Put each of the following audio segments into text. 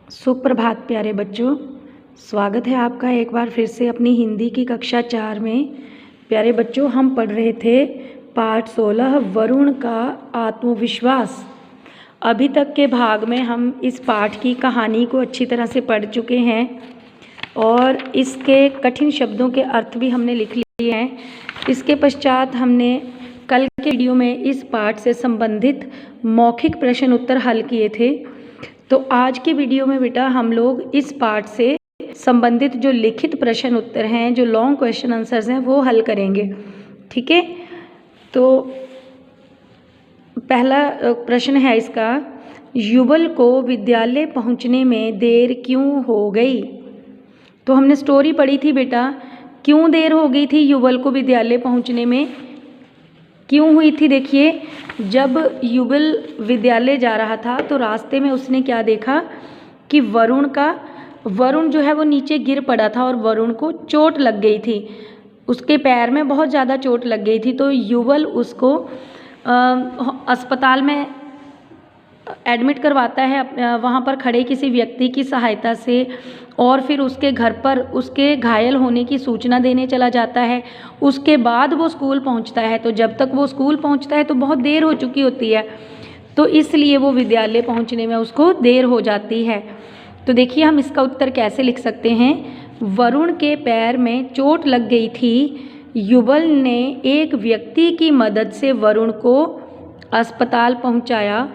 सुप्रभात प्यारे बच्चों, स्वागत है आपका एक बार फिर से अपनी हिंदी की कक्षा 4 में। प्यारे बच्चों, हम पढ़ रहे थे पाठ 16 वरुण का आत्मविश्वास। अभी तक के भाग में हम इस पाठ की कहानी को अच्छी तरह से पढ़ चुके हैं और इसके कठिन शब्दों के अर्थ भी हमने लिख लिए हैं। इसके पश्चात हमने कल के वीडियो में इस पाठ से संबंधित मौखिक प्रश्न उत्तर हल किए थे। तो आज के वीडियो में बेटा हम लोग इस पाठ से संबंधित जो लिखित प्रश्न उत्तर हैं, जो लॉन्ग क्वेश्चन आंसर्स हैं, वो हल करेंगे। ठीक है, तो पहला प्रश्न है इसका, युगल को विद्यालय पहुंचने में देर क्यों हो गई। तो हमने स्टोरी पढ़ी थी बेटा, क्यों देर हो गई थी युगल को विद्यालय पहुंचने में, क्यों हुई थी। देखिए, जब युगल विद्यालय जा रहा था तो रास्ते में उसने क्या देखा कि वरुण जो है वो नीचे गिर पड़ा था और वरुण को चोट लग गई थी, उसके पैर में बहुत ज़्यादा चोट लग गई थी। तो युगल उसको अस्पताल में एडमिट करवाता है, वहाँ पर खड़े किसी व्यक्ति की सहायता से, और फिर उसके घर पर उसके घायल होने की सूचना देने चला जाता है। उसके बाद वो स्कूल पहुँचता है। तो जब तक वो स्कूल पहुँचता है तो बहुत देर हो चुकी होती है, तो इसलिए वो विद्यालय पहुँचने में उसको देर हो जाती है। तो देखिए हम इसका उत्तर कैसे लिख सकते हैं। वरुण के पैर में चोट लग गई थी, युगल ने एक व्यक्ति की मदद से वरुण को अस्पताल पहुँचाया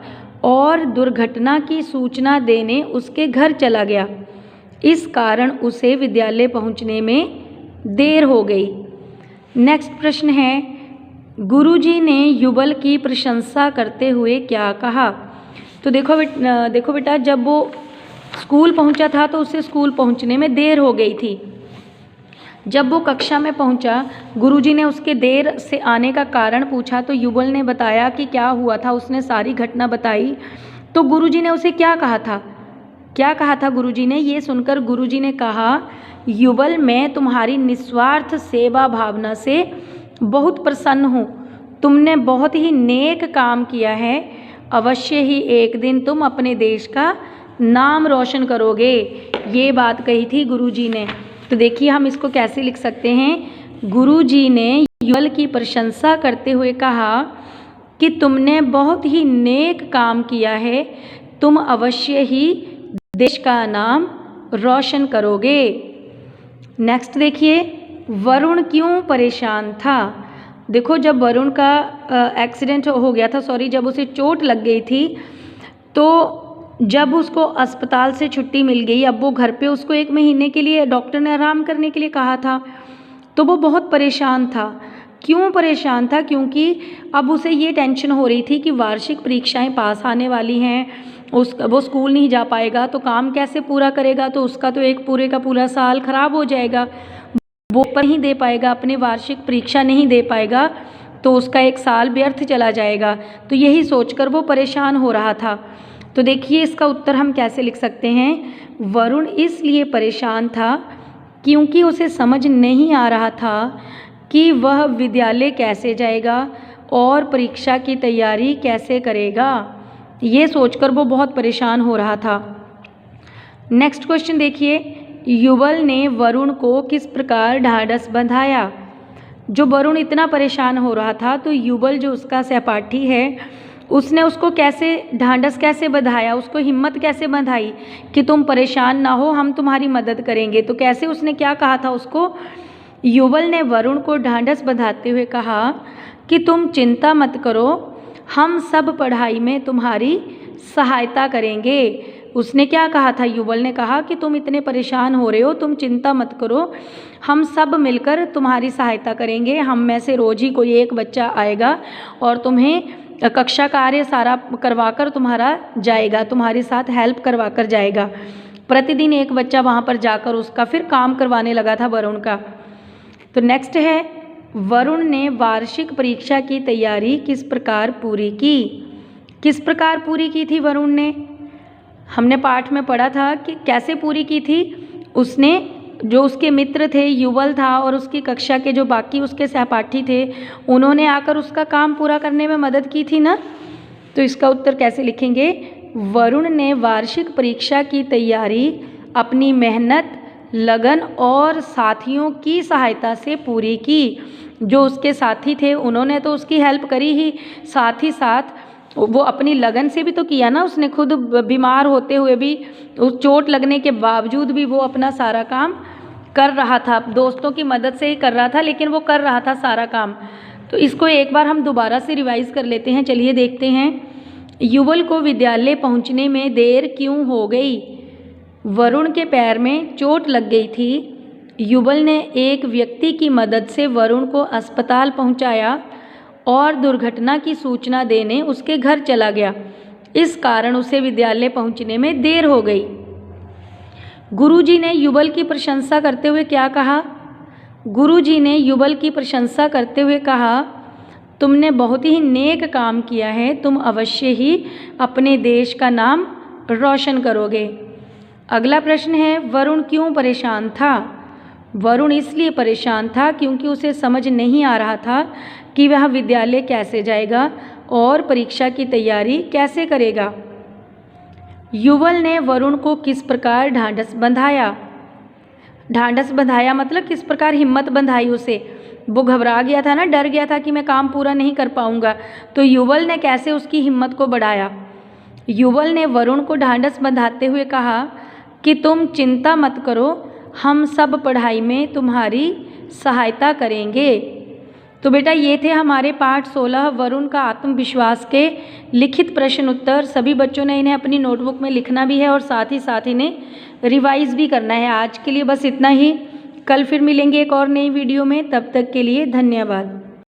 और दुर्घटना की सूचना देने उसके घर चला गया, इस कारण उसे विद्यालय पहुंचने में देर हो गई। नेक्स्ट प्रश्न है, गुरुजी ने युगल की प्रशंसा करते हुए क्या कहा। तो देखो बेटा, जब वो स्कूल पहुंचा था तो उसे स्कूल पहुंचने में देर हो गई थी। जब वो कक्षा में पहुंचा, गुरुजी ने उसके देर से आने का कारण पूछा तो युगल ने बताया कि क्या हुआ था, उसने सारी घटना बताई। तो गुरुजी ने उसे क्या कहा था गुरुजी ने, ये सुनकर गुरुजी ने कहा, युगल मैं तुम्हारी निस्वार्थ सेवा भावना से बहुत प्रसन्न हूँ, तुमने बहुत ही नेक काम किया है, अवश्य ही एक दिन तुम अपने देश का नाम रोशन करोगे। ये बात कही थी गुरुजी ने। तो देखिए हम इसको कैसे लिख सकते हैं, गुरुजी ने युगल की प्रशंसा करते हुए कहा कि तुमने बहुत ही नेक काम किया है, तुम अवश्य ही देश का नाम रोशन करोगे। नेक्स्ट देखिए, वरुण क्यों परेशान था। देखो, जब वरुण का एक्सीडेंट हो गया था, जब उसे चोट लग गई थी, तो जब उसको अस्पताल से छुट्टी मिल गई, अब वो घर पे उसको 1 महीने के लिए डॉक्टर ने आराम करने के लिए कहा था, तो वो बहुत परेशान था। क्यों परेशान था, क्योंकि अब उसे ये टेंशन हो रही थी कि वार्षिक परीक्षाएं पास आने वाली हैं, वो स्कूल नहीं जा पाएगा तो काम कैसे पूरा करेगा, तो उसका तो एक पूरे का पूरा साल खराब हो जाएगा, वो पर नहीं दे पाएगा, अपने वार्षिक परीक्षा नहीं दे पाएगा, तो उसका 1 साल व्यर्थ चला जाएगा। तो यही सोचकर वो परेशान हो रहा था। तो देखिए इसका उत्तर हम कैसे लिख सकते हैं, वरुण इसलिए परेशान था क्योंकि उसे समझ नहीं आ रहा था कि वह विद्यालय कैसे जाएगा और परीक्षा की तैयारी कैसे करेगा। ये सोचकर वो बहुत परेशान हो रहा था। नेक्स्ट क्वेश्चन देखिए, युगल ने वरुण को किस प्रकार ढाढ़स बंधाया। जो वरुण इतना परेशान हो रहा था, तो युगल जो उसका सहपाठी है, उसने उसको ढांढस कैसे बंधाया, उसको हिम्मत कैसे बंधाई कि तुम परेशान ना हो, हम तुम्हारी मदद करेंगे। तो कैसे उसने क्या कहा था उसको, युगल ने वरुण को ढांढस बंधाते हुए कहा कि तुम चिंता मत करो, हम सब पढ़ाई में तुम्हारी सहायता करेंगे। उसने क्या कहा था, युगल ने कहा कि तुम इतने परेशान हो रहे हो, तुम चिंता मत करो, हम सब मिलकर तुम्हारी सहायता करेंगे। हम में से रोज ही कोई एक बच्चा आएगा और तुम्हें कक्षा कार्य सारा करवाकर तुम्हारा जाएगा, तुम्हारे साथ हेल्प करवाकर जाएगा। प्रतिदिन एक बच्चा वहाँ पर जाकर उसका फिर काम करवाने लगा था वरुण का। तो नेक्स्ट है, वरुण ने वार्षिक परीक्षा की तैयारी किस प्रकार पूरी की। किस प्रकार पूरी की थी वरुण ने, हमने पाठ में पढ़ा था कि कैसे पूरी की थी। उसने जो उसके मित्र थे, युगल था और उसकी कक्षा के जो बाकी उसके सहपाठी थे, उन्होंने आकर उसका काम पूरा करने में मदद की थी ना। तो इसका उत्तर कैसे लिखेंगे, वरुण ने वार्षिक परीक्षा की तैयारी अपनी मेहनत, लगन और साथियों की सहायता से पूरी की। जो उसके साथी थे उन्होंने तो उसकी हेल्प करी ही, साथ ही साथ वो अपनी लगन से भी तो किया ना। उसने खुद बीमार होते हुए भी, उस चोट लगने के बावजूद भी वो अपना सारा काम कर रहा था, दोस्तों की मदद से ही कर रहा था, लेकिन वो कर रहा था सारा काम। तो इसको एक बार हम दोबारा से रिवाइज कर लेते हैं। चलिए देखते हैं। युवल को विद्यालय पहुंचने में देर क्यों हो गई? वरुण के पैर में चोट लग गई थी। युवल ने एक व्यक्ति की मदद से वरुण को अस्पताल पहुंचाया और दुर्घटना की सूचना देने उसके घर चला गया। इस कारण उसे विद्यालय पहुंचने में देर हो गई। गुरुजी ने युवल की प्रशंसा करते हुए क्या कहा? गुरुजी ने युवल की प्रशंसा करते हुए कहा, तुमने बहुत ही नेक काम किया है, तुम अवश्य ही अपने देश का नाम रोशन करोगे। अगला प्रश्न है, वरुण क्यों परेशान था? वरुण इसलिए परेशान था क्योंकि उसे समझ नहीं आ रहा था कि वह विद्यालय कैसे जाएगा और परीक्षा की तैयारी कैसे करेगा। युवल ने वरुण को किस प्रकार ढांढस बंधाया? ढांढस बंधाया मतलब किस प्रकार हिम्मत बंधाई उसे। वो घबरा गया था ना, डर गया था कि मैं काम पूरा नहीं कर पाऊंगा, तो युवल ने कैसे उसकी हिम्मत को बढ़ाया। युवल ने वरुण को ढांढस बंधाते हुए कहा कि तुम चिंता मत करो, हम सब पढ़ाई में तुम्हारी सहायता करेंगे। तो बेटा ये थे हमारे पाठ 16 वरुण का आत्मविश्वास के लिखित प्रश्न उत्तर। सभी बच्चों ने इन्हें अपनी नोटबुक में लिखना भी है और साथ ही साथ इन्हें रिवाइज भी करना है। आज के लिए बस इतना ही। कल फिर मिलेंगे एक और नई वीडियो में, तब तक के लिए धन्यवाद।